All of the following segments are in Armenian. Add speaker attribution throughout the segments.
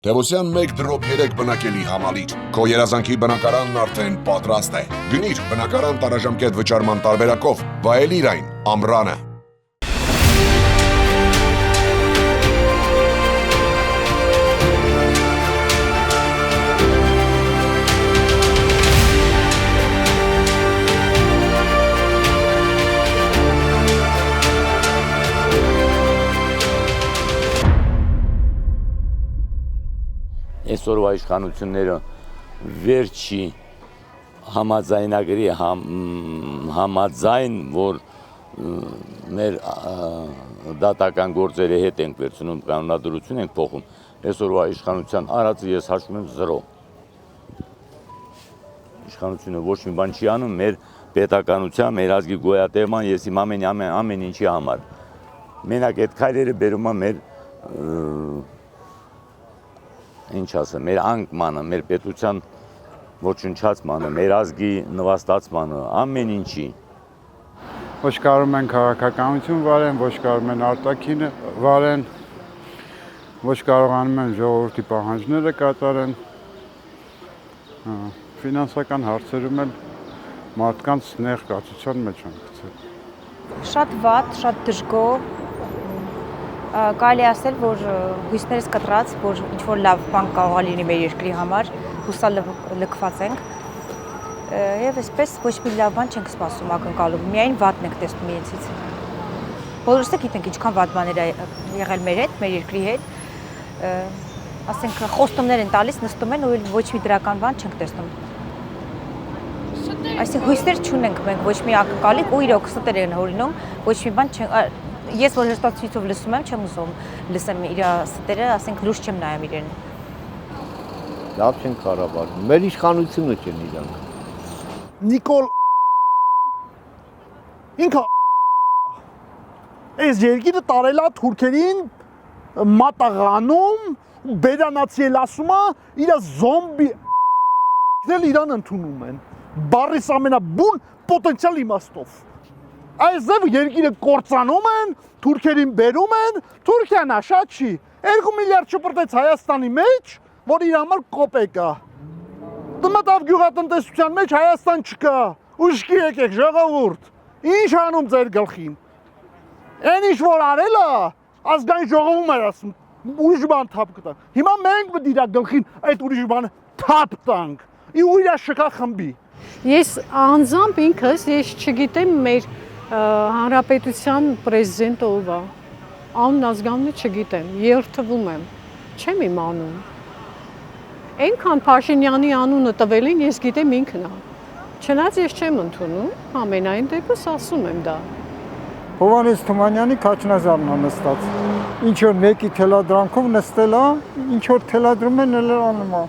Speaker 1: Տևոսյան 1 դրոպ 3 բնակելի համալիր։ Քո երազանքի բնակարանն արդեն պատրաստ է։ Գնիր բնակարան տարաժամկետ վճարման տարբերակով, վայելիր այն ամռանը։
Speaker 2: Այսօրվա իշխանությունները վերջի համաձայնագրի համաձայն, որ մեր դատական գործերի հետ ենք վերցնում, կանոնադրություն ենք փոխում, այսօրվա իշխանության արածը ես հաշվում եմ 0։ Իշխանությունը ոչ մի բան չի անում մեր պետականության, մեր ազգի գոյատևման, ես իմ ամեն ինչի համար։ Մենակ այդ քայլերը բերում է մեր ինչ ասեմ, մեր անկմանը, մեր պետության ոչնչացմանը, մեր ազգի նվաստացմանը, ամեն ինչի։
Speaker 3: Ոչ կարող են քաղաքականություն վարեն, ոչ կարող են արտաքին վարեն, ոչ կարողանում են ժողովրդի պահանջները կատարեն։ Ֆինանսական հարցերում էլ մարդկանց ներկայացության մեջ են գցել։
Speaker 4: Շատ վատ, շատ դժգոհ, կարելի ասել, որ հույսներս կտրած, որ ինչ-որ լավ բան կարող է լինի մեր երկրի համար, հուսալքված ենք, և այսպես ոչ մի լավ բան չենք սպասում ակնկալում, միայն վատն ենք տեսնում իրենցից։ Բոլորս էլ գիտենք ինչքան վատ բաներ է եղել մեր հետ, մեր երկրի հետ, ասենք խոստումներ են տալիս, նստում են ու ոչ մի դրական բան չենք տեսնում։ Այսինքն հույսներ չունենք մենք ոչ մի ակնկալիք ու իրոք ստեր են հորինում, ոչ մի բան չենք։ Ես որ հերթացույցով լսում եմ, չեմ ուզում լսեմ իր ստերը, ասենք լուրջ չեմ նայում իրեն։
Speaker 5: Լավ չեն կառավարում, մեր իշխանությունը չեն իրանք։
Speaker 6: Նիկոլ ինքը այս երկիրը տարել է թուրքերին մատաղանում, բերանացի էլ ասում է, իր զոմբի իրան ընդունում են, բառիս ամենաբուն պոտենցիալ իմաստով։ Այս ձևը երկիրը կործանում են, թուրքերին բերում են, Թուրքիան շատ չի, 2 միլիարդ շպրտեց Հայաստանի մեջ, որ իր համար կոպեկ է։ Դմտավ գյուղատնտեսության մեջ Հայաստան չկա, ուշքի եկեք ժողովուրդ, ինչ անում ձեր գլխին։ Այն ինչ որ արել է, ազգային ժողովում էր ասում, ուրիշ բան թափ կտանք։ Հիմա մենք պետք է իր գլխին այդ ուրիշ բանը թափ տանք, ու իր շքա խմբի։
Speaker 7: Ես անձամբ ինքս ես չգիտեմ մեր հանրապետության պրեզիդենտը ով է, անուն ազգանունը չգիտեմ, երթվում եմ, չեմ իմանում։ Այնքան Փաշինյանի անունը տվել են, ես գիտեմ ինքն է։ Չնայած ես չեմ ընդունում, ամենայն դեպս ասում եմ դա։
Speaker 3: Հովհաննես Թումանյանի Քաչնազարն է նստած։ Ինչ որ մեկի թելադրանքով նստել է, ինչ որ թելադրում են էլ անում է։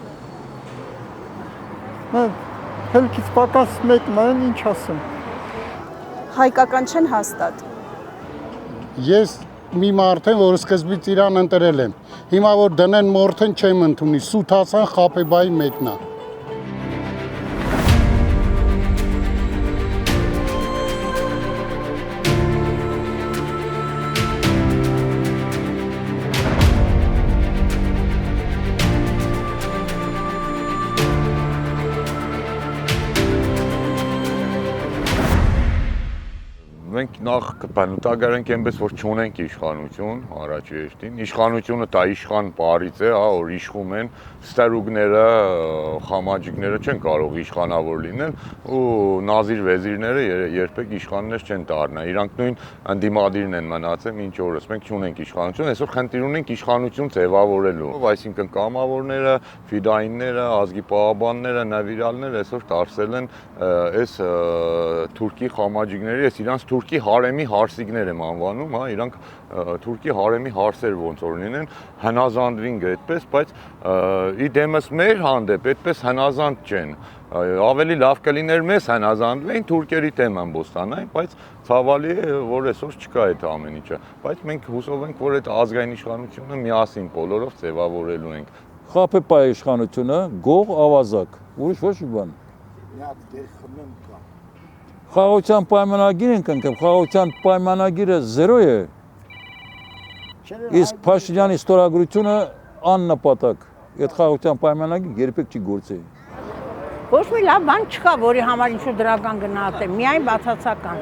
Speaker 3: Հելքից պակաս մեկն է, ինչ ասեմ։
Speaker 8: Հայկական չեն հաստատ։
Speaker 9: Ես մի մարդ եմ, որ սկզբից իրան ընտրել եմ։ Հիմա որ դնեն մորթեն չեմ ընդունի, Սութ Հասան Խապեբայի մեկն է։
Speaker 10: Մենք նախ կպանուտագարենք այնպես, որ չունենք իշխանություն, առաջի հերթին, իշխանությունը դա իշխան բառից է, որ իշխում են, ստերուգները, խամաջիկները չեն կարող իշխանավոր լինել ու նազիր վեզիրները երբեք իշխաններ չեն դառնա, իրանք նույն ընդդիմադիրն են մնացել ինչ օրս, մենք չունենք իշխանություն, այսօր խնդիր ունենք իշխանություն ձևավորելու, այսինքն կամավորները, ֆիդայինները, ազգի պահապանները, նվիրալները այսօր դարձել են այս թուրքի խամաջիկների, այս իրանց թուրքի հարեմի հարսիկներ եմ անվանում, իրանք թուրքի հարեմի հարսեր ոնց որ լինեն, հնազանդվին այդպես, բայց իդեմս մեր հանդեպ այդպես հնազանդ չեն։ Ավելի լավ կլիներ մեզ հնազանդվեին, թուրքերի դեմ ամբոստանային, բայց ցավալի է, որ այսօր չկա այդ ամեն ինչը։ Բայց մենք հուսով ենք, որ այդ ազգային իշխանությունը միասին բոլորով ձևավորելու ենք։
Speaker 11: Խապեբայի իշխանությունը գող ավազակ, ուրիշ ոչ մի բան։ Խաղաղության պայմանագիր ենք ընկել, խաղաղության պայմանագիրը 0 է, իսկ Փաշինյանի ստորագրությունը աննպատակ։ Այդ խաղաղության պայմանագիր երբեք չի գործել։
Speaker 12: Ոչ մի լավ բան չկա, որի համար ինչ-որ դրական գնահատեմ, միայն բացասական։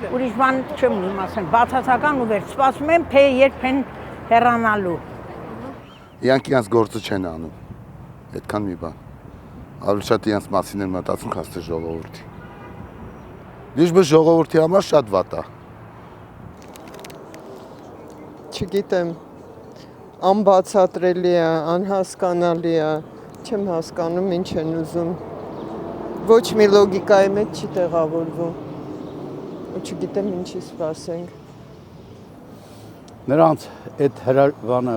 Speaker 12: Ուրիշ բան չեմ ուզում ասեմ, բացասական ու վերջ։ Սպասում եմ, թե երբ են հեռանալու։
Speaker 13: Իրանք իրենց գործը չեն անում։ Այդքան մի բան։ Ավելի շատ իրենց մասին են մտածում, քան թե ժողովրդի։ Դժբախտ ժողովրդի համար շատ վատ է։
Speaker 14: Չգիտեմ, անբացատրելի է, անհասկանալի է, չեմ հասկանում ինչ են ուզում։ Ոչ մի լոգիկայի մեջ չի տեղավորվում։ Ու չգիտեմ ինչի սպասենք։
Speaker 15: Նրանց այդ հրավանը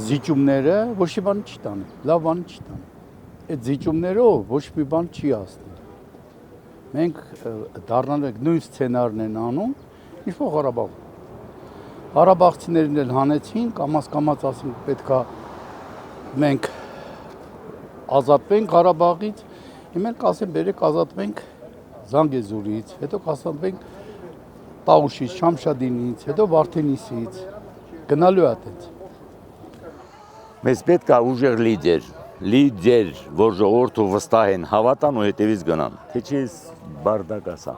Speaker 15: զիջումները ոչ մի բան չի տանի, լավ բան չի տանի։ Այդ զիջումներով ոչ մի բան չի հասնի։ Մենք դառնալ ենք նույն սցենարն են անում, ինչ-որ Ղարաբաղում։ Ղարաբաղցիներն էլ հանեցին, կամաց ասենք պետքա մենք ազատվենք Ղարաբաղից, հիմա կասեն բերեք ազատվենք Զանգեզուրից, հետո կասենք Տաուշից, Շամշադինից, հետո Վարդենիսից, գնալու է այդպես։
Speaker 2: Մեզ պետք է ուժեղ լիդեր, որ ժողովուրդը վստահ են, հավատան ու հետևից գնան։ Թե չի բարդակ ասա։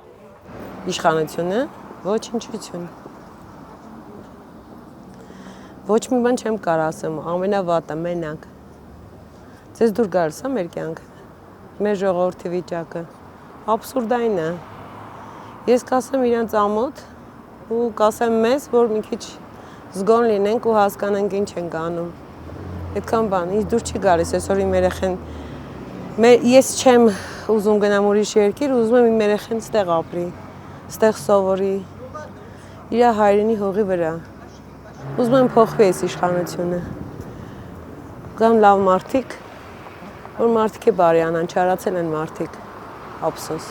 Speaker 14: Իշխանությունը, ոչնչություն։ Ոչ մի բան չեմ կարող ասեմ, ամենավատը մենակ։ Ձեզ դուր գալիս է մեր կյանքը, մեր ժողովրդի վիճակը, աբսուրդային է։ Ես կասեմ իրանց ամոթ ու կասեմ մեզ, որ մի քիչ զգոն լինենք ու հասկանանք ինչ ենք անում։ Այդքան բան, ինձ դուր չի գալիս այսօր իմ երեխեն, ես չեմ ուզում գնամ ուրիշ երկիր, ուզում եմ իմ երեխեն ստեղ ապրի, ստեղ սովորի, իր հայրենի հողի վրա։ Ուզում եմ փոխվի այս իշխանությունը։ Գան լավ մարդիկ, որ մարդիկ է բարյանան, չարացել են մարդիկ, ափսոս։